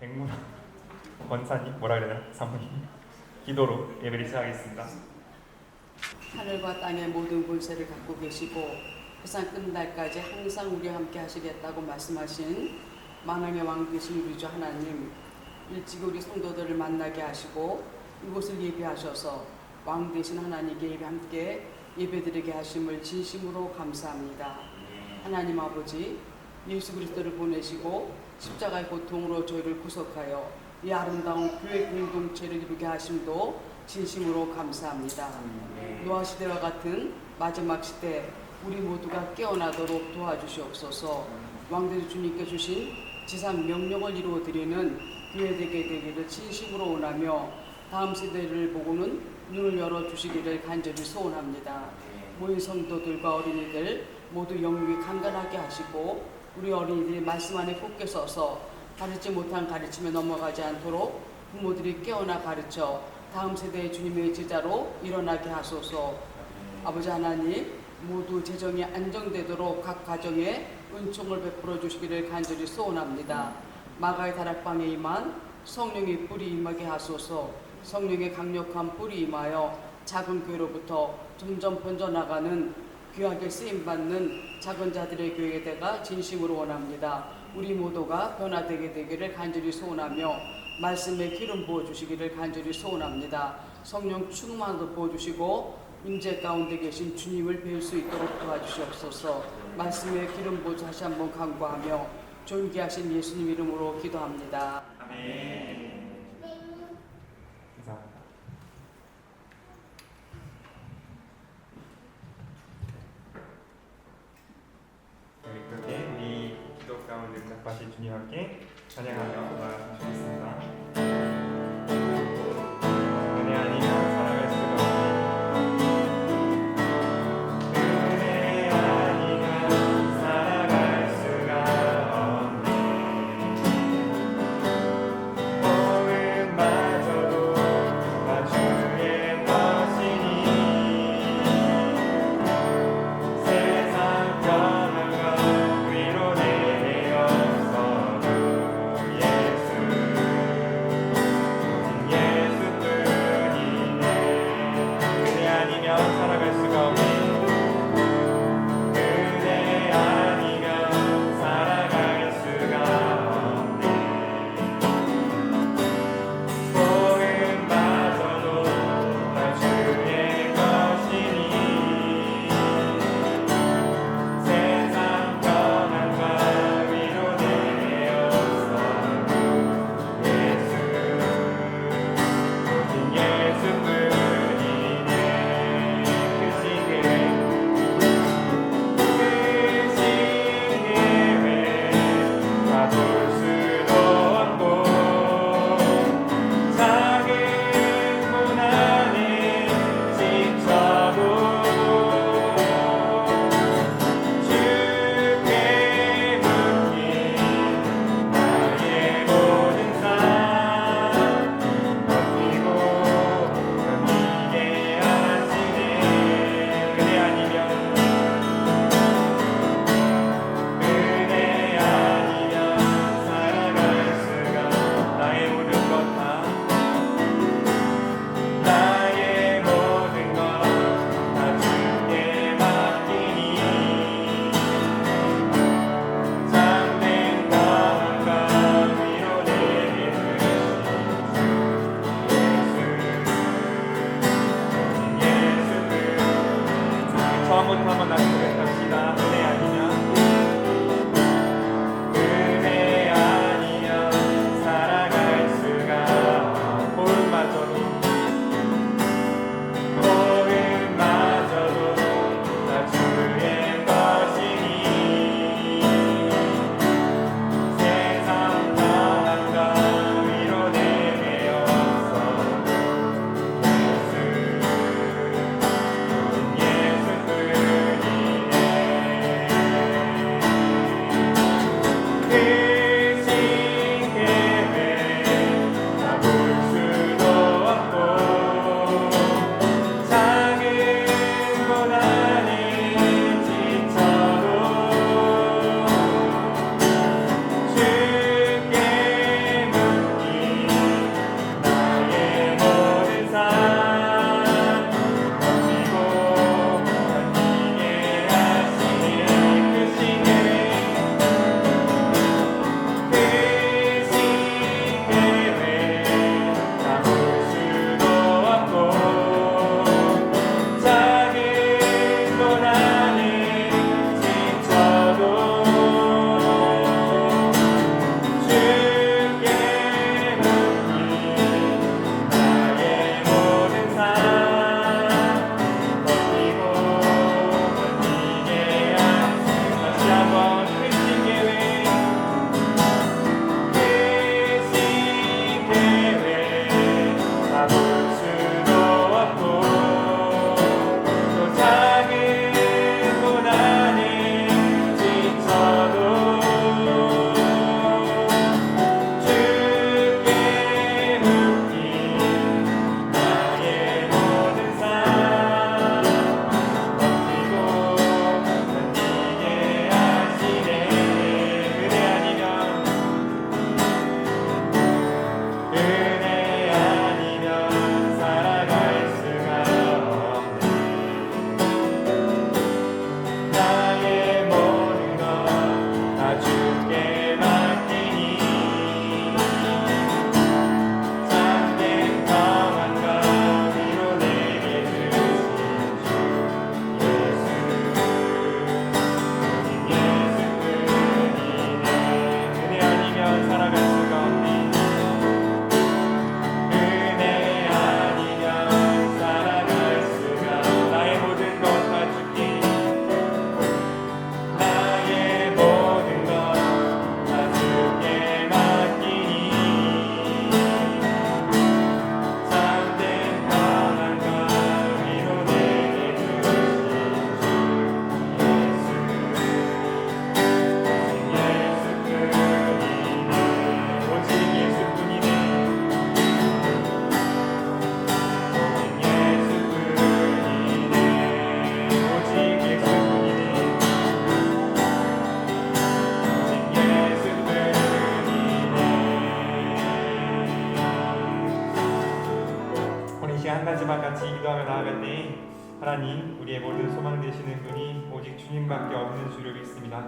백문화 권사님 뭐라 그래야 되나? 사모님 기도로 예배를 시작하겠습니다. 하늘과 땅의 모든 권세를 갖고 계시고 세상 끝날까지 항상 우리와 함께 하시겠다고 말씀하신 만왕의 왕 되신 우리 주 하나님, 일찍 우리 성도들을 만나게 하시고 이곳을 예배하셔서 왕 되신 하나님께 함께 예배드리게 하심을 진심으로 감사합니다. 하나님 아버지, 예수 그리스도를 보내시고 십자가의 고통으로 저희를 구속하여 이 아름다운 교회 공동체를 이루게 하심도 진심으로 감사합니다. 노아 시대와 같은 마지막 시대 우리 모두가 깨어나도록 도와주시옵소서. 왕들 주님께 주신 지상 명령을 이루어드리는 교회 되기를 진심으로 원하며 다음 세대를 보고는 눈을 열어주시기를 간절히 소원합니다. 모인 성도들과 어린이들 모두 영육이 강건하게 하시고 우리 어린이들이 말씀 안에 굳게 서서 가르치 못한 가르침에 넘어가지 않도록 부모들이 깨어나 가르쳐 다음 세대의 주님의 제자로 일어나게 하소서. 아버지 하나님, 모두 재정이 안정되도록 각 가정에 은총을 베풀어 주시기를 간절히 소원합니다. 마가의 다락방에 임한 성령의 뿔이 임하게 하소서. 성령의 강력한 뿔이 임하여 작은 교회로부터 점점 번져나가는 귀하게 쓰임받는 작은 자들의 교회가 진심으로 원합니다. 우리 모두가 변화되게 되기를 간절히 소원하며 말씀에 기름 부어주시기를 간절히 소원합니다. 성령 충만도 부어주시고 임재 가운데 계신 주님을 뵐 수 있도록 도와주시옵소서. 말씀에 기름 부어 다시 한번 간구하며 존귀하신 예수님 이름으로 기도합니다. 아멘. 감사합니다. 그렇게 우리 기도 가운데 응답하신 주님 함께 찬양하며 나아가시겠습니다. 은혜 아니면 살아갈 수가 없네. 은혜 아니면 살아갈 수가 없네. 복음마저도 다 주의 것이니 세상 변한 것 위로 내없어도 예수 한 가지만 같이 기도하며 나아갈 때 하나님, 우리의 모든 소망 되시는 분이 오직 주님밖에 없는 줄을 믿습니다.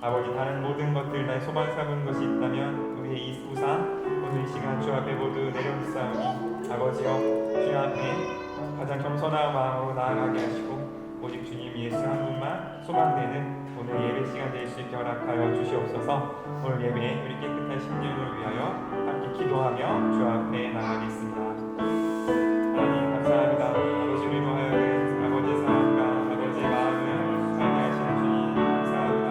아버지, 다른 모든 것들 나의 소망 삼은 것이 있다면 우리의 이 우상 오늘 이 시간 주 앞에 모두 내려놓사오니 아버지여, 주 앞에 가장 겸손한 마음으로 나아가게 하시고 오직 주님 예수 한 분만 소망되는 오늘 예배 시간 될 수 있게 허락하여 주시옵소서. 오늘 예배 우리 깨끗한 심령을 위하여 함께 기도하며 주 앞에 나가겠습니다. 하나님 감사합니다. 아버지, 우리로 하여금 아버지의 사랑과 아버지의 마음을 알게 하시는 주님 감사합니다.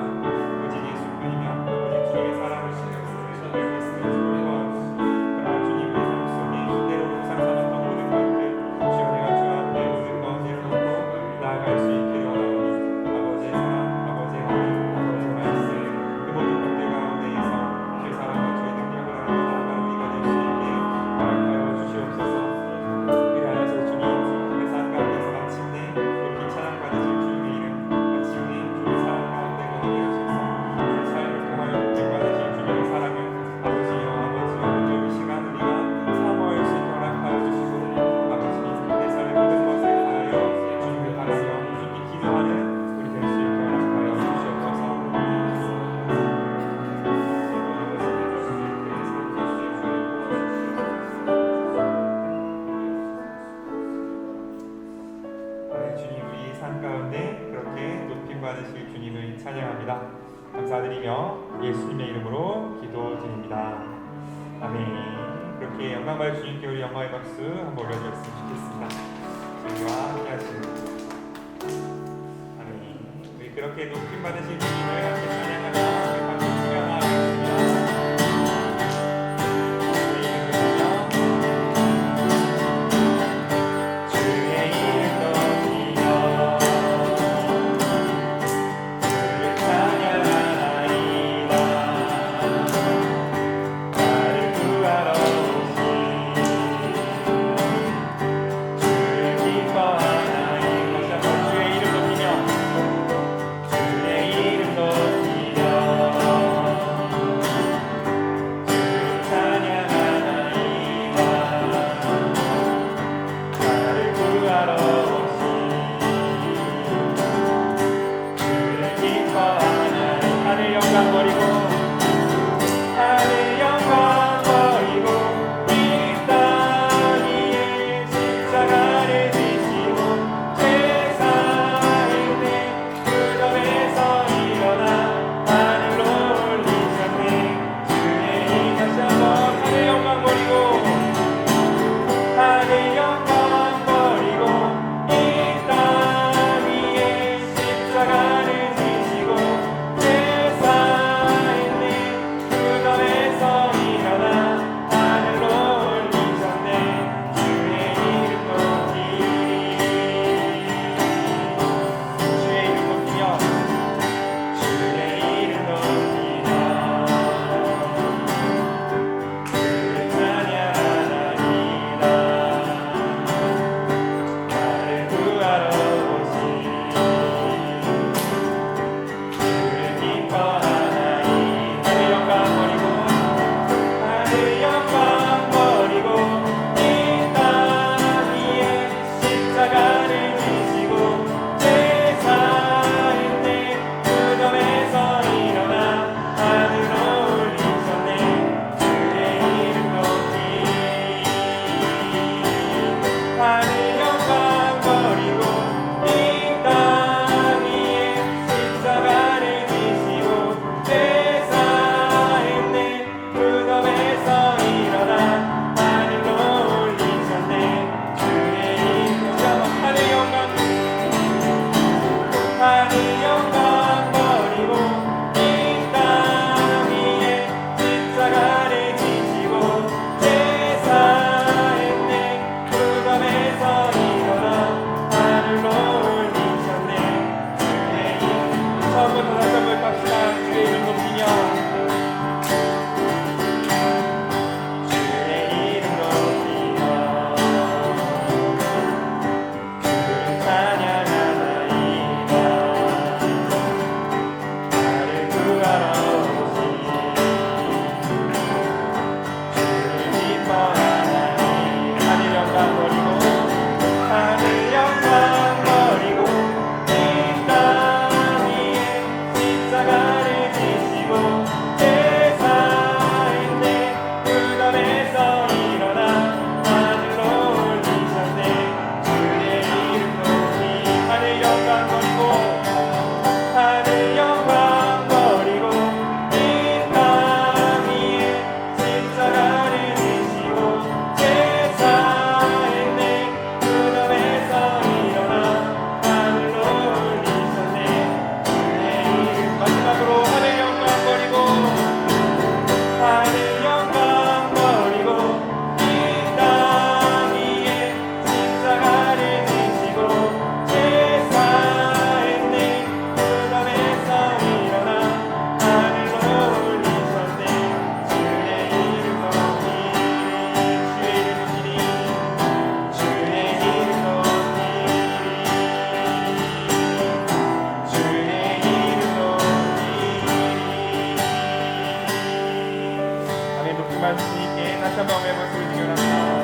오직 예수뿐이며 오직 주님의 사랑을 실현했음을 믿습니다. 그러나 주님의 삶 속에 때로는 상상했던 모든 것들 주여 내가 주 앞에 모든 것 내려놓고 나아갈 수 있게 원하오니 아버지의 사랑, 아버지의 말, 아버지의 말씀 그 모든 것들 가운데에서 주의 사랑과 주의 능력을 알고 나아가는 우리가 될 수 있게 허락하여 주시옵소서. 그리하여서 주님 그 삶 가운데서 마침내 높이 찬양받으실 주님의 이름, 마침내 주의 사랑 가운데 거하게 하셔서 그 삶을 통하여 복받으실 주님의 사랑을 아버지여 오늘 이 시간 우리가 사모할 수 있게 허락하여 주시고 아버지 내 삶의 모든 것을 다하여 주님을 바라며 주님께 기도하는 우리 될 수 있게 허락하여 주시옵소서. 주님, 우리 삶 가운데 그렇게 높임 받으실 주님을 찬양합니다. 감사드리며 예수님의 이름으로 기도드립니다. 아멘. 그렇게 영광 받을 주님께 우리 영광의 박수 한번 올려주었으면 좋겠습니다. 우리와 함께 하시는 아멘. 우리 그렇게 높임 받으실 주님을 함께 찬양하며 함께 박수 치며 나아가겠습니다. 세상에 내 무덤에서 다시 한번 외모습을 지켜랍니다.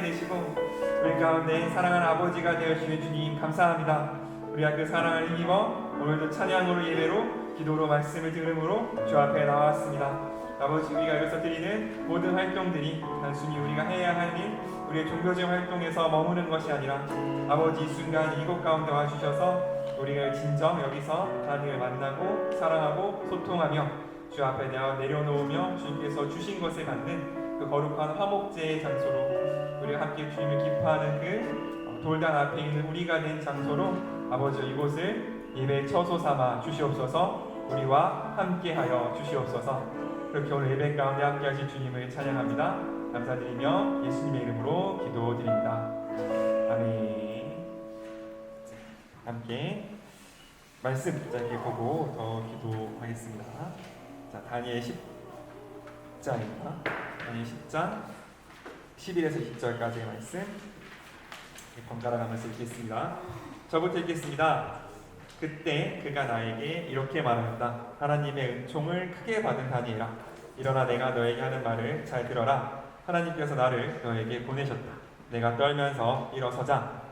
되시고 우리 가운데 사랑하는 아버지가 되어주신 주님 감사합니다. 우리가 그 사랑을 힘입어 오늘도 찬양으로 예배로 기도로 말씀을 들음으로 주 앞에 나왔습니다. 아버지, 우리가 여기서 드리는 모든 활동들이 단순히 우리가 해야 할 일, 우리의 종교적 활동에서 머무는 것이 아니라 아버지 이 순간 이곳 가운데 와주셔서 우리가 진정 여기서 하나님을 만나고 사랑하고 소통하며 주 앞에 내려놓으며 주님께서 주신 것에 맞는 그 거룩한 화목제의 장소로 우리가 함께 주님을 기뻐하는 그 돌단 앞에 있는 우리가 된 장소로 아버지 이곳을 예배의 처소 삼아 주시옵소서. 우리와 함께하여 주시옵소서. 그렇게 오늘 예배 가운데 함께하신 주님을 찬양합니다. 감사드리며 예수님의 이름으로 기도드립니다. 아멘. 함께 말씀 짧게 보고 더 기도하겠습니다. 자, 다니엘 10장입니다. 다니엘 10장 11에서 20절까지의 말씀 번갈아 가면서 읽겠습니다. 저부터 읽겠습니다. 그때 그가 나에게 이렇게 말하였다. 하나님의 은총을 크게 받은 다니엘아, 일어나 내가 너에게 하는 말을 잘 들어라. 하나님께서 나를 너에게 보내셨다. 내가 떨면서 일어서자.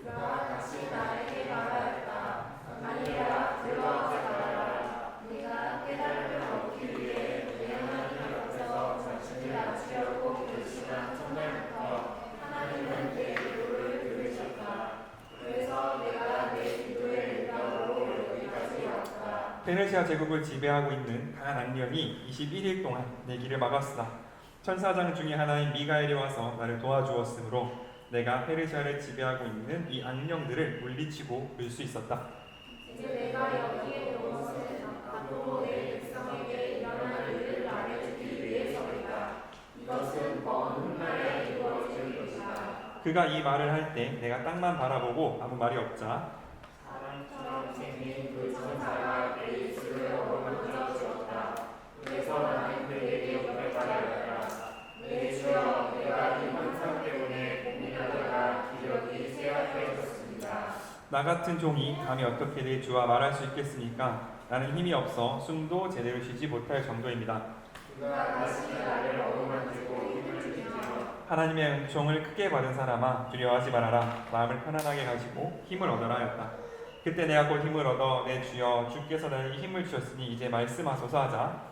그가 다시 나에게 말하였다. 다니엘아, 들어와서 말하라. 네가 깨달음을 얻기 위해 내 하나님 앞에서 자신을 낮추려고 결심한 첫날부터 하나님은 내 기도를 들으셨다. 그래서 내가 내 기도의 응답으로 여기까지 왔다. 페르시아 제국을 지배하고 있는 강한 악령이 21일 동안 내 길을 막았으나 천사장 중에 하나인 미가엘이 와서 나를 도와주었으므로 내가 페르시아를 지배하고 있는 이 악령들을 물리치고 물 수 있었다. 이제 내가 여기에 온 것은 앞으로 내 백성에게 일어날 일을 말해주기 위해서이다. 이것은 먼 훗날에 이루어질 것이다. 그가 이 말을 할 때 내가 땅만 바라보고 아무 말이 없자 사람처럼 생긴 그 천사가 내 입술을 어루만져 주었다. 그래서 나는 그에게 이렇게 말하였다. 내 주여, 내가 이 환상 때문에 고민하다가 기력이 쇠약해졌습니다. 나 같은 종이 감히 어떻게 내 주와 말할 수 있겠습니까? 나는 힘이 없어 숨도 제대로 쉬지 못할 정도입니다. 그가 다시 나를 어루만지고 힘을 주시며 하나님의 은총을 크게 받은 사람아, 두려워하지 말아라. 마음을 편안하게 가지고 힘을 얻어라 하였다. 그때 내가 곧 힘을 얻어 내 주여, 주께서 나에게 힘을 주셨으니 이제 말씀하소서 하자.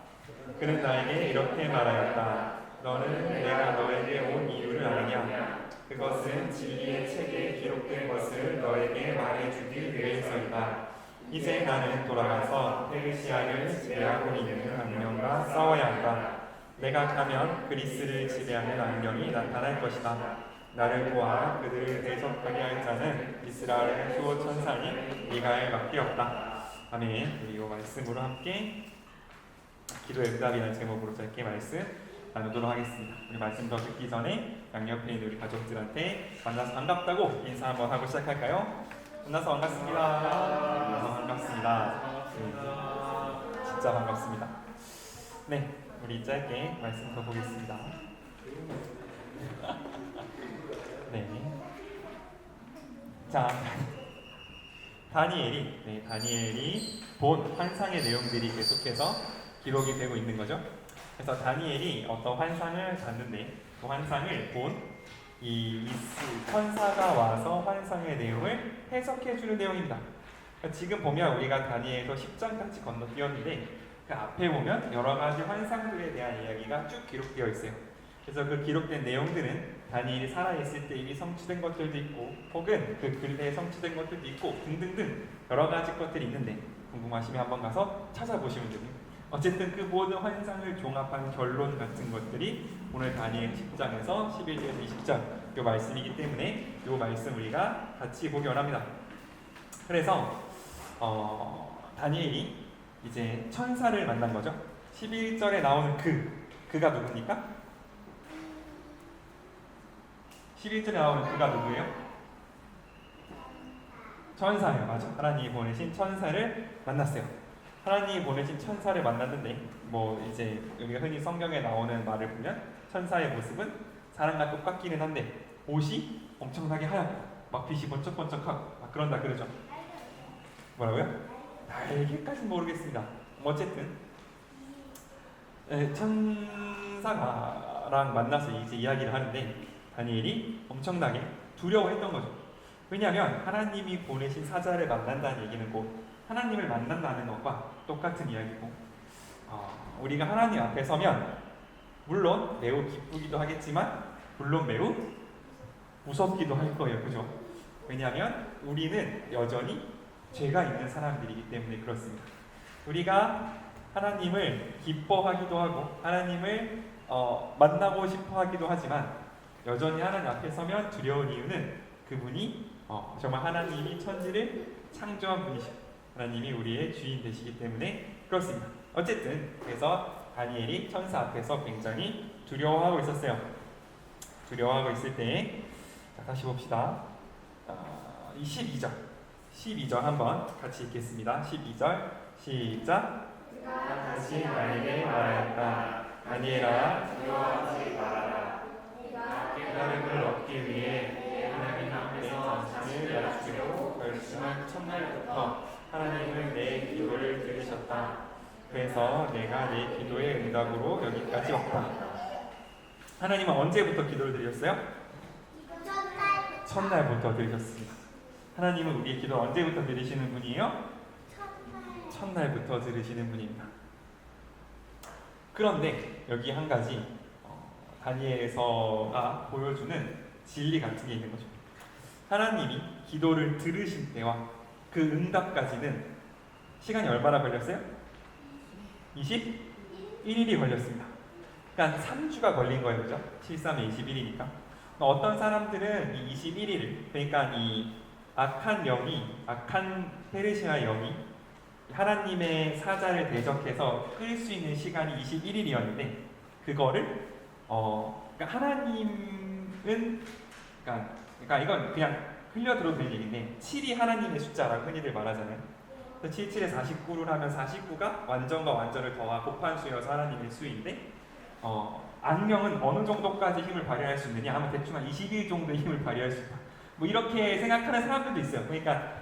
그는 나에게 이렇게 말하였다. 너는 내가 너에게 온 이유를 아느냐? 그것은 진리의 책에 기록된 것을 너에게 말해주기 위해서이다. 이제 나는 돌아가서 페르시아를 지배하고 있는 악령과 싸워야 한다. 내가 가면 그리스를 지배하는 악령이 나타날 것이다. 나를 보아 그들을 대적하게 할 자는 이스라엘의 수호 천사인 미가엘밖에 없다. 아멘. 우리 이 말씀으로 함께 기도의 응답이라는 제목으로 짧게 말씀 나누도록 하겠습니다. 우리 말씀 더 듣기 전에 양옆에 있는 우리 가족들한테 만나서 반갑다고 인사 한번 하고 시작할까요? 만나서 반갑습니다. 만나서 반갑습니다. 네, 진짜 반갑습니다. 네, 우리 짧게 말씀 더 보겠습니다. 네. 자, 다니엘이 본 환상의 내용들이 계속해서 기록이 되고 있는 거죠. 그래서 다니엘이 어떤 환상을 봤는데 그 환상을 본 이 천사가 와서 환상의 내용을 해석해 주는 내용입니다. 그러니까 지금 보면 우리가 다니엘에서 10장까지 건너뛰었는데 그 앞에 보면 여러 가지 환상들에 대한 이야기가 쭉 기록되어 있어요. 그래서 그 기록된 내용들은 다니엘이 살아있을 때 이미 성취된 것들도 있고 혹은 그 근래에 성취된 것들도 있고 등등등 여러 가지 것들이 있는데 궁금하시면 한번 가서 찾아보시면 됩니다. 어쨌든 그 모든 환상을 종합한 결론 같은 것들이 오늘 다니엘 10장에서 11절에서 20절 이 말씀이기 때문에 이 말씀 우리가 같이 보기 원합니다. 그래서 다니엘이 이제 천사를 만난 거죠. 11절에 나오는 그가 누굽니까? 11절에 나오는 그가 누구예요? 천사예요. 맞아. 하나님이 보내신 천사를 만났어요. 하나님이 보내신 천사를 만났는데 이제 우리가 흔히 성경에 나오는 말을 보면 천사의 모습은 사람과 똑같기는 한데 옷이 엄청나게 하얗고 막 빛이 번쩍번쩍하고 막 그런다 그러죠. 뭐라고요? 날개까지는 모르겠습니다. 어쨌든 천사랑 만나서 이제 이야기를 하는데 다니엘이 엄청나게 두려워했던 거죠. 왜냐하면 하나님이 보내신 사자를 만난다는 얘기는 곧 하나님을 만난다는 것과 똑같은 이야기고, 우리가 하나님 앞에 서면 물론 매우 기쁘기도 하겠지만 물론 매우 무섭기도 할 거예요. 그죠? 왜냐하면 우리는 여전히 죄가 있는 사람들이기 때문에 그렇습니다. 우리가 하나님을 기뻐하기도 하고 하나님을 만나고 싶어 하기도 하지만 여전히 하나님 앞에 서면 두려운 이유는 그분이 정말 하나님이 천지를 창조한 분이시고 하나님이 우리의 주인 되시기 때문에 그렇습니다. 어쨌든 그래서 다니엘이 천사 앞에서 굉장히 두려워하고 있었어요. 두려워하고 있을 때 다시 봅시다. 이 12절 한번 같이 읽겠습니다. 12절 시작. 그가 다시 나에게 말하였다. 다니엘아, 두려워하지 말아라. 네가 깨달음을 얻기 위해 하나님 앞에서 잠을 낮추려고 결심한 첫날부터 하나님은 내 기도를 들으셨다. 그래서 내가 내 기도의 응답으로 여기까지 왔다. 하나님은 언제부터 기도를 드렸어요? 첫날부터 들으셨습니다. 하나님은 우리의 기도를 언제부터 들으시는 분이에요? 첫날부터 들으시는 분입니다. 그런데 여기 한 가지 다니엘서가 보여주는 진리 같은 게 있는 거죠. 하나님이 기도를 들으신 때와 그 응답까지는 시간이 얼마나 걸렸어요? 21일이 걸렸습니다. 그러니까 3주가 걸린 거예요. 그죠? 7, 3에 21이니까. 어떤 사람들은 이 21일을, 그러니까 이 악한 페르시아 영이 하나님의 사자를 대적해서 끌 수 있는 시간이 21일이었는데 그거를 그러니까 하나님은 그러니까 이건 그냥 흘려 들어도 되는 얘기인데 7이 하나님의 숫자라고 흔히들 말하잖아요. 그래서 7, 7에 49를 하면 49가 완전과 완전을 더한 곱한 수여서 하나님의 수인데 악령은 어느 정도까지 힘을 발휘할 수 있느냐 하면 대충 한 20일 정도의 힘을 발휘할 수 있다. 뭐 이렇게 생각하는 사람들도 있어요. 그러니까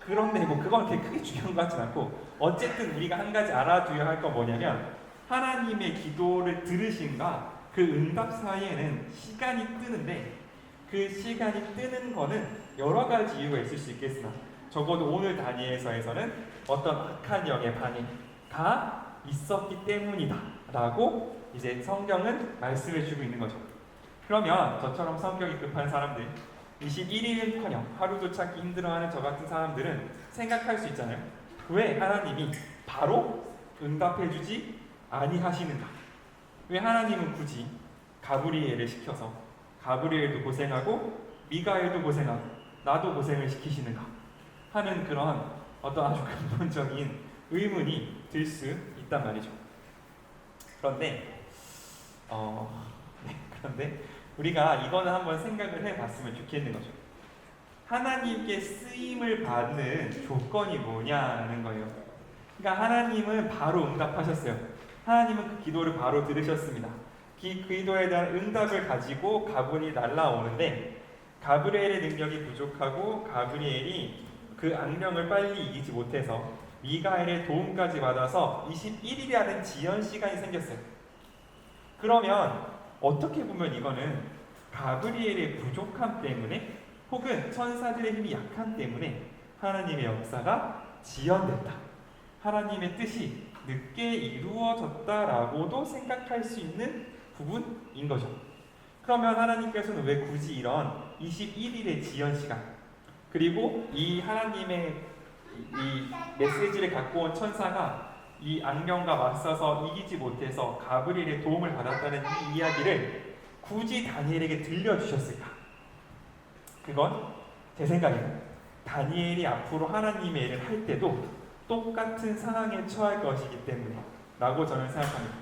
그런데 뭐 그건 그렇게 크게 중요한 것 같진 않고 어쨌든 우리가 한 가지 알아두어야 할 건 뭐냐면 하나님의 기도를 들으신가 그 응답 사이에는 시간이 뜨는데 그 시간이 뜨는 거는 여러 가지 이유가 있을 수 있겠으나 적어도 오늘 다니엘서에서는 어떤 악한 영의 방해가 있었기 때문이다 라고 이제 성경은 말씀해 주고 있는 거죠. 그러면 저처럼 성격이 급한 사람들 21일은커녕 하루도 찾기 힘들어하는 저 같은 사람들은 생각할 수 있잖아요. 왜 하나님이 바로 응답해 주지 아니하시는가? 왜 하나님은 굳이 가브리엘을 시켜서 가브리엘도 고생하고 미가엘도 고생하고 나도 고생을 시키시는가 하는 그런 어떤 아주 근본적인 의문이 들 수 있단 말이죠. 그런데 우리가 이거는 한번 생각을 해봤으면 좋겠는 거죠. 하나님께 쓰임을 받는 조건이 뭐냐는 거예요. 그러니까 하나님은 바로 응답하셨어요. 하나님은 그 기도를 바로 들으셨습니다. 그 기도에 대한 응답을 가지고 가브리엘이 날라오는데 가브리엘의 능력이 부족하고 가브리엘이 그 악령을 빨리 이기지 못해서 미가엘의 도움까지 받아서 21일이라는 지연 시간이 생겼어요. 그러면 어떻게 보면 이거는 가브리엘의 부족함 때문에 혹은 천사들의 힘이 약함 때문에 하나님의 역사가 지연됐다. 하나님의 뜻이 늦게 이루어졌다라고도 생각할 수 있는 부분인 거죠. 그러면 하나님께서는 왜 굳이 이런 21일의 지연 시간 그리고 이 하나님의 이 메시지를 갖고 온 천사가 이 악령과 맞서서 이기지 못해서 가브리엘의 도움을 받았다는 이 이야기를 굳이 다니엘에게 들려주셨을까? 그건 제 생각에는 다니엘이 앞으로 하나님의 일을 할 때도 똑같은 상황에 처할 것이기 때문에 라고 저는 생각합니다.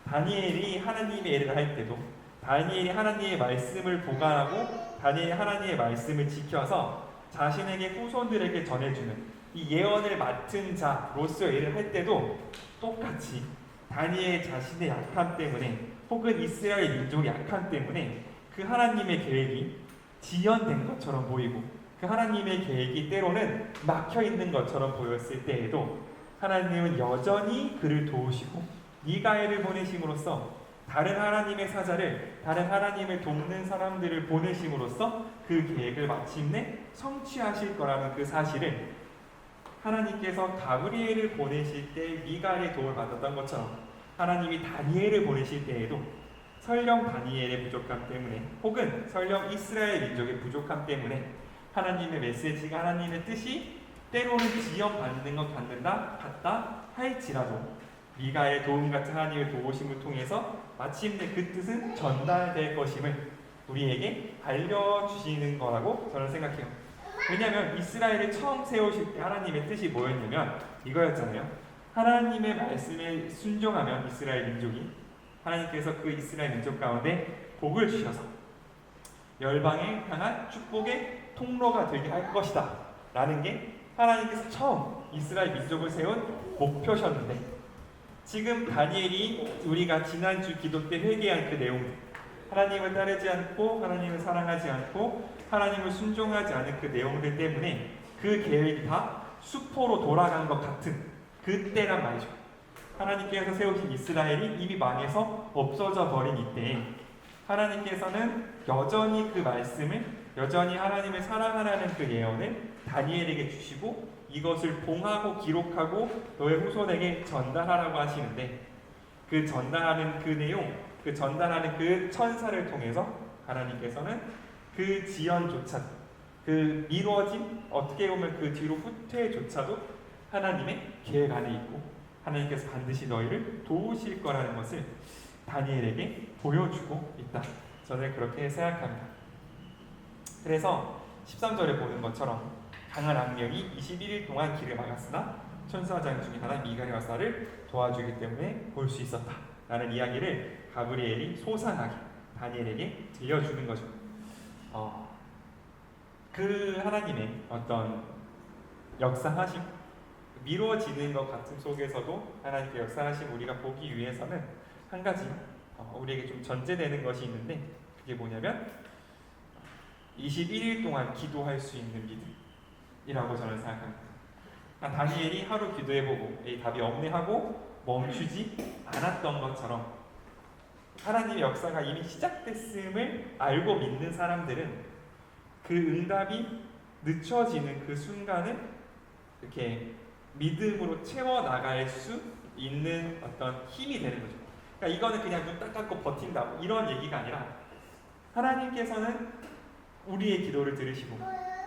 다니엘이 하나님의 일을 할 때도 다니엘이 하나님의 말씀을 보관하고 다니엘이 하나님의 말씀을 지켜서 자신에게 후손들에게 전해주는 이 예언을 맡은 자로서 일을 할 때도 똑같이 다니엘 자신의 약함 때문에 혹은 이스라엘 민족의 약함 때문에 그 하나님의 계획이 지연된 것처럼 보이고 그 하나님의 계획이 때로는 막혀있는 것처럼 보였을 때에도 하나님은 여전히 그를 도우시고 미가엘을 보내심으로써 다른 하나님의 사자를, 다른 하나님을 돕는 사람들을 보내심으로써 그 계획을 마침내 성취하실 거라는 그 사실을 하나님께서 가브리엘을 보내실 때 미가엘의 도움을 받았던 것처럼 하나님이 다니엘을 보내실 때에도 설령 다니엘의 부족함 때문에 혹은 설령 이스라엘 민족의 부족함 때문에 하나님의 메시지가, 하나님의 뜻이 때로는 지연받는 것 같다 할지라도 미가의 도움 같은 하나님의 도우심을 통해서 마침내 그 뜻은 전달될 것임을 우리에게 알려주시는 거라고 저는 생각해요. 왜냐하면 이스라엘을 처음 세우실 때 하나님의 뜻이 뭐였냐면 이거였잖아요. 하나님의 말씀에 순종하면 이스라엘 민족이, 하나님께서 그 이스라엘 민족 가운데 복을 주셔서 열방에 향한 축복의 통로가 되게 할 것이다 라는 게 하나님께서 처음 이스라엘 민족을 세운 목표셨는데, 지금 다니엘이 우리가 지난주 기도 때 회개한 그 내용들, 하나님을 따르지 않고 하나님을 사랑하지 않고 하나님을 순종하지 않은 그 내용들 때문에 그 계획이 다 수포로 돌아간 것 같은 그때란 말이죠. 하나님께서 세우신 이스라엘이 이미 망해서 없어져 버린 이때에 하나님께서는 여전히 그 말씀을, 여전히 하나님을 사랑하라는 그 예언을 다니엘에게 주시고 이것을 봉하고 기록하고 너의 후손에게 전달하라고 하시는데, 그 전달하는 그 내용, 그 전달하는 그 천사를 통해서 하나님께서는 그 지연조차도, 그 미뤄진, 어떻게 보면 그 뒤로 후퇴조차도 하나님의 계획 안에 있고 하나님께서 반드시 너희를 도우실 거라는 것을 다니엘에게 보여주고 있다. 저는 그렇게 생각합니다. 그래서 13절에 보는 것처럼 강한 악령이 21일 동안 길을 막았으나 천사장 중에 하나 미가엘 박사를 도와주기 때문에 볼 수 있었다 라는 이야기를 가브리엘이 소상하게 다니엘에게 들려주는 거죠. 그 하나님의 어떤 역사하심, 미뤄지는 것 같은 속에서도 하나님께 역사하심 우리가 보기 위해서는 한 가지 우리에게 좀 전제되는 것이 있는데, 그게 뭐냐면 21일 동안 기도할 수 있는 믿음이라고 저는 생각합니다. 다니엘이 하루 기도해보고 답이 없네 하고 멈추지 않았던 것처럼 하나님의 역사가 이미 시작됐음을 알고 믿는 사람들은 그 응답이 늦춰지는 그 순간을 이렇게 믿음으로 채워나갈 수 있는 어떤 힘이 되는 거죠. 그러니까 이거는 그냥 눈 딱 감고 버틴다 이런 얘기가 아니라, 하나님께서는 우리의 기도를 들으시고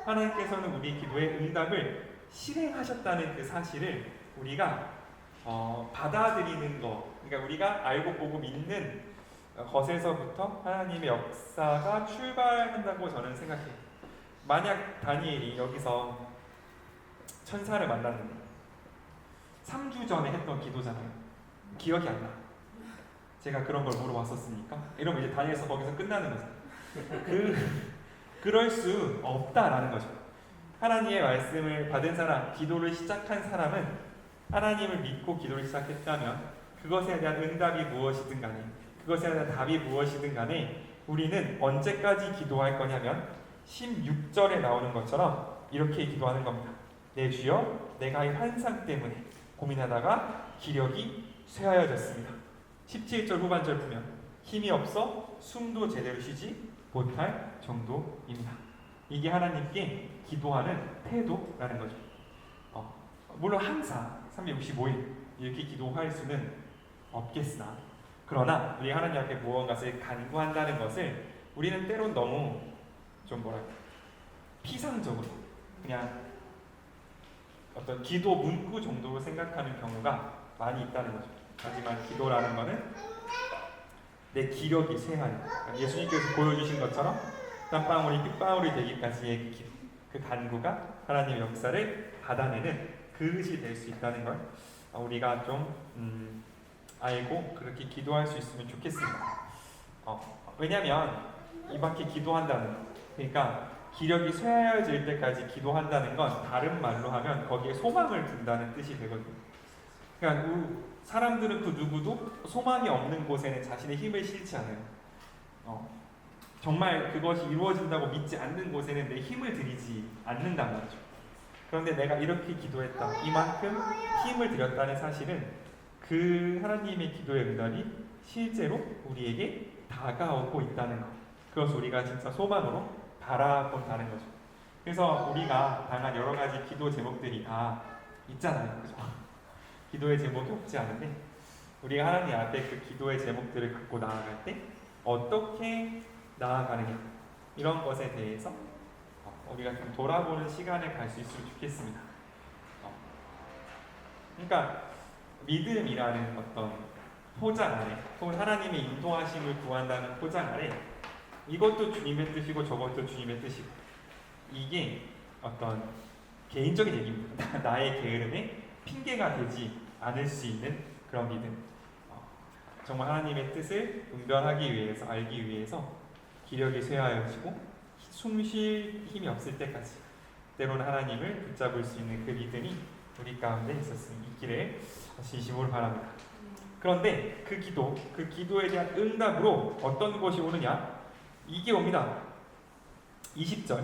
하나님께서는 우리의 기도의 응답을 실행하셨다는 그 사실을 우리가 받아들이는 것, 그러니까 우리가 알고 보고 믿는 것에서부터 하나님의 역사가 출발한다고 저는 생각해요. 만약 다니엘이 여기서 천사를 만났는데 3주 전에 했던 기도잖아요. 기억이 안 나. 제가 그런 걸 물어봤었으니까. 이러면 이제 다니엘서 거기서 끝나는 거죠. 그럴 수 없다라는 거죠. 하나님의 말씀을 받은 사람, 기도를 시작한 사람은 하나님을 믿고 기도를 시작했다면 그것에 대한 응답이 무엇이든 간에, 그것에 대한 답이 무엇이든 간에 우리는 언제까지 기도할 거냐면 16절에 나오는 것처럼 이렇게 기도하는 겁니다. 내 주여, 내가 이 환상 때문에 고민하다가 기력이 쇠하여졌습니다. 17절 후반절 보면 힘이 없어 숨도 제대로 쉬지 못할 정도입니다. 이게 하나님께 기도하는 태도라는 거죠. 물론 항상 365일 이렇게 기도할 수는 없겠으나, 그러나 우리 하나님 앞에 무언가를 간구한다는 것을 우리는 때론 너무 좀 피상적으로 그냥 어떤 기도 문구 정도로 생각하는 경우가 많이 있다는 거죠. 하지만 기도라는 것은 내 기력이 쇠하는, 예수님께서 보여주신 것처럼 땀방울이 핏방울이 되기까지의 그 기도, 그 간구가 하나님의 역사를 받아내는 그릇이 될 수 있다는 걸 우리가 좀 알고 그렇게 기도할 수 있으면 좋겠습니다. 왜냐하면 이밖에 기도한다는 것, 그러니까 기력이 쇠하여질 때까지 기도한다는 건 다른 말로 하면 거기에 소망을 둔다는 뜻이 되거든요. 그러니까 사람들은 그 누구도 소망이 없는 곳에는 자신의 힘을 실지 않아요. 정말 그것이 이루어진다고 믿지 않는 곳에는 내 힘을 들이지 않는단 말이죠. 그런데 내가 이렇게 기도했다, 이만큼 힘을 들였다는 사실은 그 하나님의 기도의 응답이 실제로 우리에게 다가오고 있다는 것. 그것을 우리가 진짜 소망으로 바라본다는 거죠. 그래서 우리가 당한 여러 가지 기도 제목들이 다 있잖아요. 그죠? 기도의 제목이 없지 않은데 우리가 하나님 앞에 그 기도의 제목들을 갖고 나아갈 때 어떻게 나아가느냐 이런 것에 대해서 우리가 좀 돌아보는 시간을 갈 수 있으면 좋겠습니다. 그러니까 믿음이라는 어떤 포장 아래 혹은 하나님의 인도하심을 구한다는 포장 아래 이것도 주님의 뜻이고 저것도 주님의 뜻이고 이게 어떤 개인적인 얘기입니다. 나의 게으름에 핑계가 되지 않을 수 있는 그런 믿음. 정말 하나님의 뜻을 분별하기 위해서 알기 위해서 기력이 쇠하여지고 숨 쉴 힘이 없을 때까지 때로는 하나님을 붙잡을 수 있는 그 믿음이 우리 가운데 있기를 진심으로 바랍니다. 그런데 그 기도에 대한 응답으로 어떤 것이 오느냐? 이게 옵니다. 20절을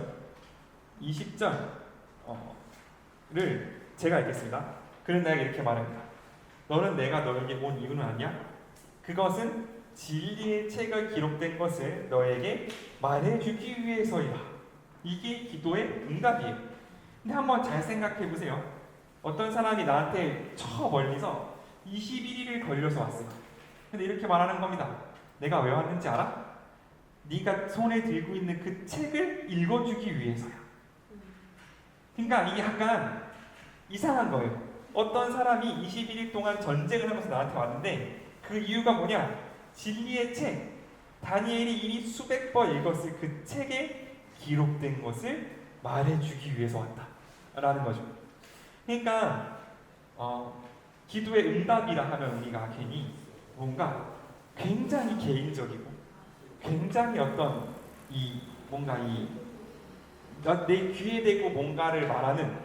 제가 읽겠습니다. 그는 나에게 이렇게 말합니다. 너는 내가 너에게 온 이유는 아냐? 그것은 진리의 책에 기록된 것을 너에게 말해주기 위해서이다. 이게 기도의 응답이에요. 근데 한번 잘 생각해 보세요. 어떤 사람이 나한테 저 멀리서 21일을 걸려서 왔어요. 근데 이렇게 말하는 겁니다. 내가 왜 왔는지 알아? 네가 손에 들고 있는 그 책을 읽어주기 위해서야. 그러니까 이게 약간 이상한 거예요. 어떤 사람이 21일 동안 전쟁을 하면서 나한테 왔는데 그 이유가 뭐냐? 진리의 책, 다니엘이 이미 수백 번 읽었을 그 책에 기록된 것을 말해주기 위해서 왔다라는 거죠. 그러니까 기도의 응답이라 하면 우리가 괜히 뭔가 굉장히 개인적이고 굉장히 어떤 내 귀에 대고 뭔가를 말하는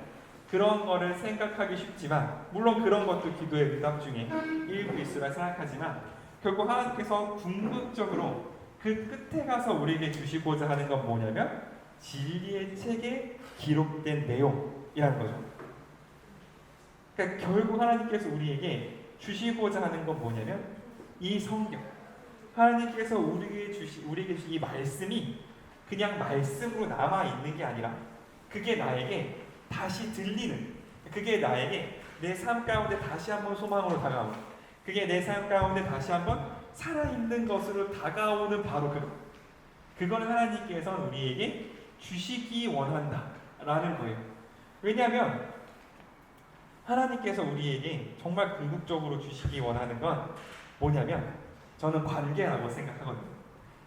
그런 거를 생각하기 쉽지만 물론 그런 것도 기도의 응답 중에 일부 있으라 생각하지만 결국 하나님께서 궁극적으로 그 끝에 가서 우리에게 주시고자 하는 건 뭐냐면 진리의 책에 기록된 내용이라는 거죠. 그러니까 결국 하나님께서 우리에게 주시고자 하는 건 뭐냐면 이 성경, 하나님께서 우리에게 주신 이 말씀이 그냥 말씀으로 남아 있는 게 아니라 그게 나에게 다시 들리는, 그게 나에게 내 삶 가운데 다시 한번 소망으로 다가오는, 그게 내 삶 가운데 다시 한번 살아있는 것으로 다가오는 바로 그건 하나님께서 우리에게 주시기 원한다라는 거예요. 왜냐하면 하나님께서 우리에게 정말 궁극적으로 주시기 원하는 건 뭐냐면 저는 관계라고 생각하거든요.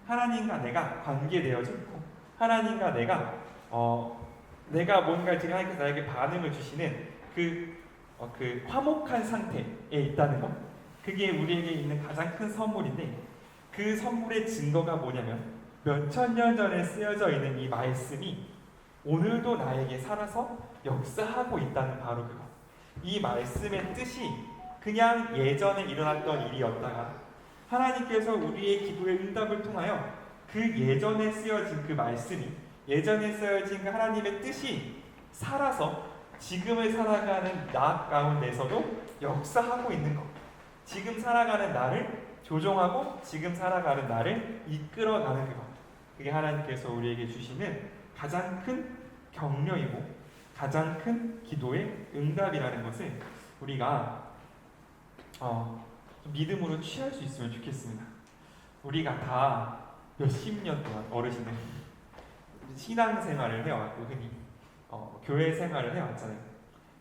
하나님과 내가 관계되어져 있고 하나님과 내가 뭔가를 드리면 하나님께서 나에게 반응을 주시는 그 화목한 상태에 있다는 것, 그게 우리에게 있는 가장 큰 선물인데 그 선물의 증거가 뭐냐면 몇천 년 전에 쓰여져 있는 이 말씀이 오늘도 나에게 살아서 역사하고 있다는 바로 그것. 이 말씀의 뜻이 그냥 예전에 일어났던 일이었다가 하나님께서 우리의 기도의 응답을 통하여 그 예전에 쓰여진 그 말씀이, 예전에 쓰여진 그 하나님의 뜻이 살아서 지금을 살아가는 나 가운데서도 역사하고 있는 것. 지금 살아가는 나를 조종하고 지금 살아가는 나를 이끌어가는 것. 그게 하나님께서 우리에게 주시는 가장 큰 격려이고 가장 큰 기도의 응답이라는 것을 우리가 믿음으로 취할 수 있으면 좋겠습니다. 우리가 다 몇십 년 동안 어르신들 신앙생활을 해왔고 흔히 교회 생활을 해왔잖아요.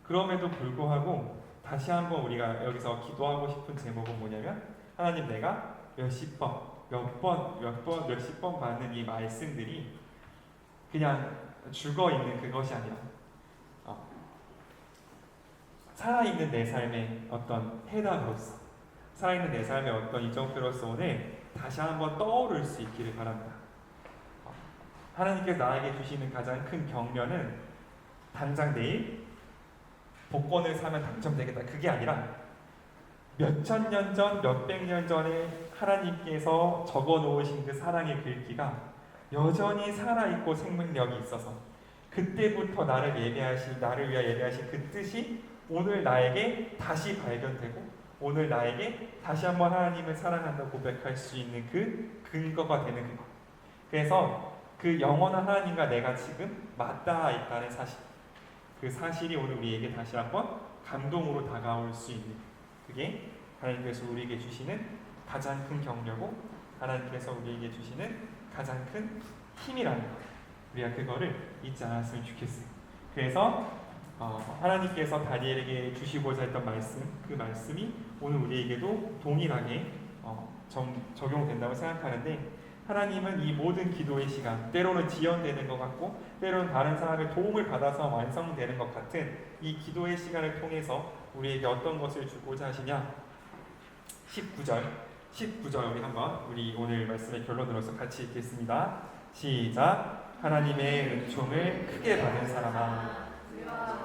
그럼에도 불구하고 다시 한번 우리가 여기서 기도하고 싶은 제목은 뭐냐면 하나님, 내가 몇십 번 받는 이 말씀들이 그냥 죽어있는 그것이 아니라 살아있는 내 삶의 어떤 해답으로서, 살아있는 내 삶의 어떤 이정표로서 오늘 다시 한번 떠오를 수 있기를 바랍니다. 하나님께서 나에게 주시는 가장 큰 격려는 당장 내일 복권을 사면 당첨되겠다, 그게 아니라 몇천 년 전, 몇백 년 전에 하나님께서 적어놓으신 그 사랑의 글귀가 여전히 살아있고 생명력이 있어서 그때부터 나를 위하여 예배하신 그 뜻이 오늘 나에게 다시 발견되고 오늘 나에게 다시 한번 하나님을 사랑한다고 고백할 수 있는 그 근거가 되는 그것. 그래서 그 영원한 하나님과 내가 지금 맞닿아 있다는 사실, 그 사실이 오늘 우리에게 다시 한번 감동으로 다가올 수 있는, 그게 하나님께서 우리에게 주시는 가장 큰 격려고 하나님께서 우리에게 주시는 가장 큰 힘이라는 것. 우리가 그거를 잊지 않았으면 좋겠어요. 그래서 하나님께서 다니엘에게 주시고자 했던 말씀, 그 말씀이 오늘 우리에게도 동일하게 적용된다고 생각하는데, 하나님은 이 모든 기도의 시간, 때로는 지연되는 것 같고 때로는 다른 사람의 도움을 받아서 완성되는 것 같은 이 기도의 시간을 통해서 우리에게 어떤 것을 주고자 하시냐. 19절 우리 오늘 말씀의 결론으로서 같이 읽겠습니다. 시작. 하나님의 은총을 크게 받은 사람아,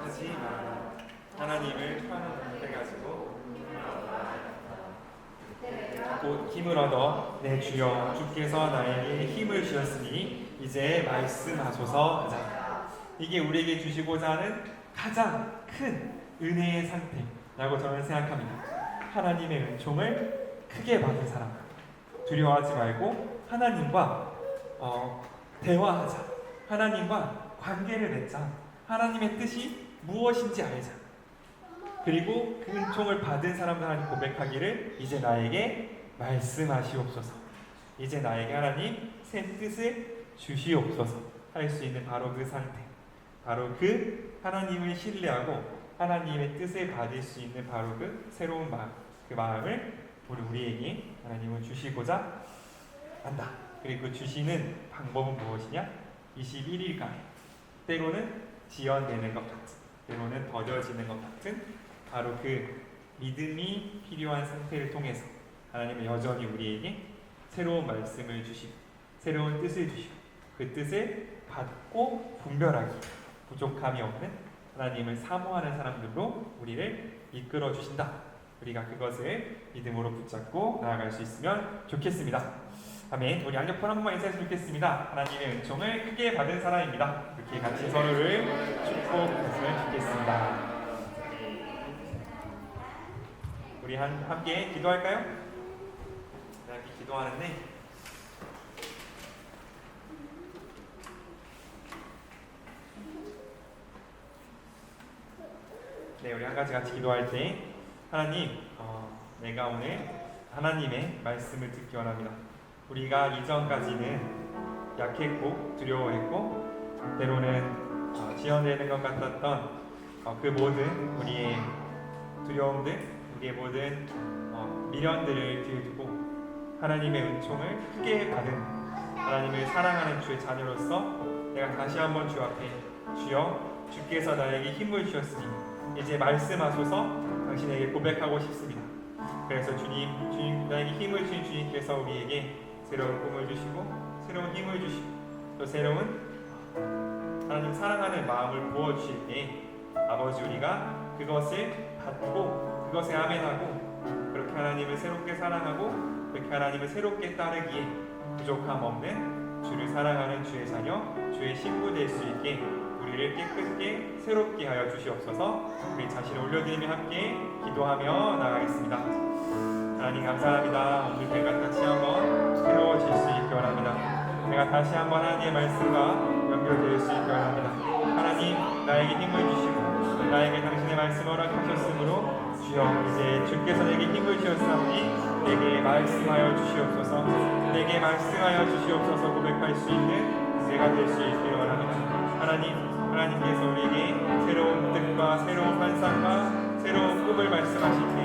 하지 마라. 하나님을 편안해가지고 곧 힘을 얻어 내 주여 주께서 나에게 힘을 주셨으니 이제 말씀하소서 하자. 이게 우리에게 주시고자 하는 가장 큰 은혜의 상태라고 저는 생각합니다. 하나님의 은총을 크게 받은 사람, 두려워하지 말고 하나님과 대화하자. 하나님과 관계를 맺자. 하나님의 뜻이 무엇인지 알자. 그리고 그 은총을 받은 사람들 하나님 고백하기를 이제 나에게 말씀하시옵소서. 이제 나에게 하나님 새 뜻을 주시옵소서 할 수 있는 바로 그 상태, 바로 그 하나님을 신뢰하고 하나님의 뜻을 받을 수 있는 바로 그 새로운 마음, 그 마음을 우리에게 하나님은 주시고자 한다. 그리고 주시는 방법은 무엇이냐? 21일간에 때로는 지연되는 것 같은, 때로는 더뎌지는 것 같은 바로 그 믿음이 필요한 상태를 통해서 하나님은 여전히 우리에게 새로운 말씀을 주시고 새로운 뜻을 주시고 그 뜻을 받고 분별하기, 부족함이 없는 하나님을 사모하는 사람들로 우리를 이끌어 주신다. 우리가 그것을 믿음으로 붙잡고 나아갈 수 있으면 좋겠습니다. 아멘. 우리 양옆으로 한 번만 인사했으면 좋겠습니다. 하나님의 은총을 크게 받은 사람입니다. 이렇게 같이 서로를 축복했으면 좋겠습니다. 우리 함께 기도할까요? 함께 기도하는데 우리 한 가지 같이 기도할 때 하나님, 내가 오늘 하나님의 말씀을 듣기 원합니다. 우리가 이전까지는 약했고 두려워했고 때로는 지연되는 것 같았던 그 모든 우리의 두려움들, 우리의 모든 미련들을 뒤에 두고 하나님의 은총을 크게 받은 하나님을 사랑하는 주의 자녀로서 내가 다시 한번 주 앞에 주여 주께서 나에게 힘을 주셨으니 이제 말씀하소서 당신에게 고백하고 싶습니다. 그래서 주님 나에게 힘을 주신 주님께서 우리에게 새로운 꿈을 주시고 새로운 힘을 주시고 또 새로운 하나님 사랑하는 마음을 부어주실 때 아버지 우리가 그것을 받고 그것에 아멘하고 그렇게 하나님을 새롭게 사랑하고 그렇게 하나님을 새롭게 따르기에 부족함 없는 주를 사랑하는 주의 자녀, 주의 신부 될 수 있게 우리를 깨끗게 새롭게 하여 주시옵소서. 우리 자신을 올려드리며 함께 기도하며 나가겠습니다. 하나님 감사합니다. 오늘 내가 다시 한번 새로워질 수 있게 원합니다. 내가 다시 한번 하나님의 말씀과 연결될 수 있게 원합니다. 하나님 나에게 힘을 주시고 나에게 당신의 말씀을 허락하셨으므로 주여 이제 주께서 내게 힘을 주셨사오니 내게 말씀하여 주시옵소서. 내게 말씀하여 주시옵소서 고백할 수 있는 내가 될 수 있기를 원합니다. 하나님께서 우리에게 새로운 뜻과 새로운 환상과 새로운 꿈을 말씀하실 때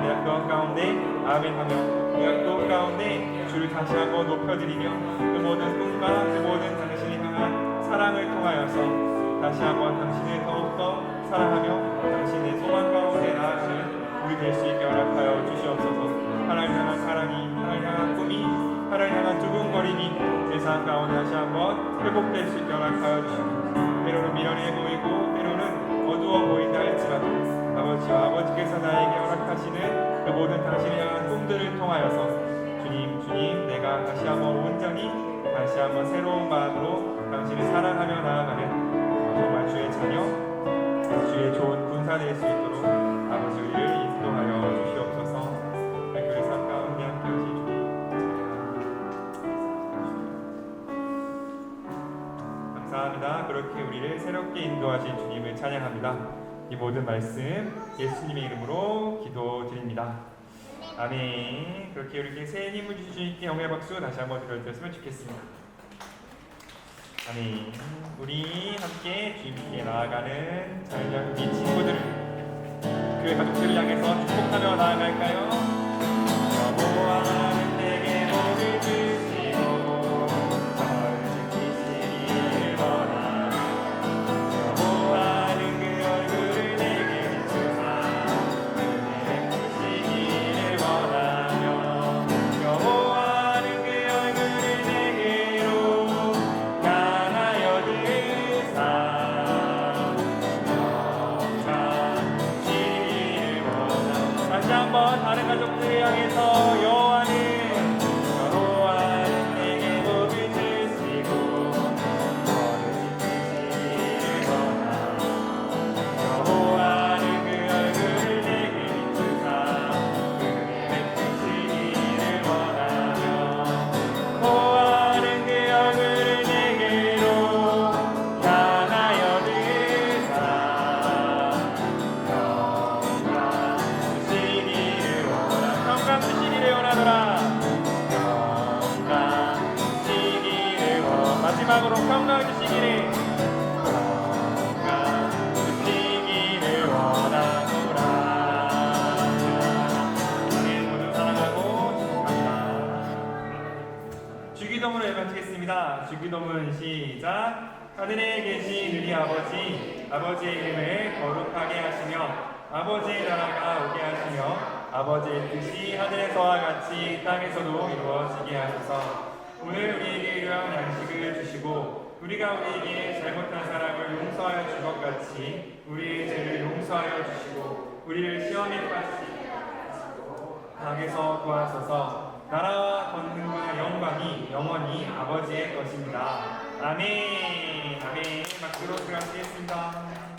내가 그것 가운데 아멘하며 내가 그것 가운데 주를 다시 한번 높여드리며 그 모든 꿈과 그 모든 당신이 향한 사랑을 통하여서 다시 한번 당신을 더욱더 사랑하며 당신의 소망 가운데 나아가는 우리 될 수 있게 허락하여 주시옵소서. 하나님 향한 사랑이, 하나님 향한 꿈이, 하나님 향한 두근거림이 세상 가운데 다시 한번 회복될 수 있게 허락하여 주시고 때로는 미련해 보이고 때로는 어두워 보인다 할지라도 아버지와 아버지께서 나에게 허락하시는 그 모든 당신을 향한 꿈들을 통하여서 주님 내가 다시 한번 온전히 다시 한번 새로운 마음으로 당신을 사랑하며 나아가는 정말 주의 자녀 주의 좋은 군사 될 수 있도록 아버지 우리를 인도하여 주시옵소서. 그렇게 우리를 새롭게 인도하신 주님을 찬양합니다. 이 모든 말씀 예수님의 이름으로 기도드립니다. 아멘. 그렇게 우리에게 새 힘을 주신 주님께 영광의 박수 다시 한번 들려드렸으면 좋겠습니다. 아멘. 우리 함께 주님께 나아가는 자녀 우리 친구들, 교회 가족들을 향해서 축복하며 나아갈까요? 여호와는 내게 복을 주시고 널 지키시기를 원하며 여호와는 그 얼굴을 내게 비추사 은혜 베푸시기를 원하며 여호와는 그 얼굴을 내게로 향하여 드사 영광시기를 원하며. 다시 한번 다른 가족들을 향해서 여호와는 내게 복을 주시고 너를 지키시기를 원하며 여호와는 그 얼굴을 내게 비추사 은혜 베푸시기를 원하며 여호와는 그 얼굴을 내게로 향하여 드사 영광 주시기를 원하노라. 영광 주시기를 원하노라. 영광 주시기를 원. 마지막으로 평강 주시기를 영광 주시기를 원하노라. 아멘. 모두 사랑하고 축복합니다. 주기도문을 마치겠습니다. 주기도문 시작. 하늘에 계신 우리 아버지, 아버지의 이름을 거룩하게 하시며 아버지의 나라가 오게 하시며 아버지의 뜻이 하늘에서와 같이 땅에서도 이루어지게 하소서. 오늘 우리에게 일용할 양식을 주시고 우리가 우리에게 잘못한 사람을 용서하여 준 것 같이 우리의 죄를 용서하여 주시고 우리를 시험에 빠지게 하시고 악에서 구하소서. 나라와 권능과 영광이 영원히 아버지의 것입니다. 아멘. 아멘. 박수로 들어가시겠습니다.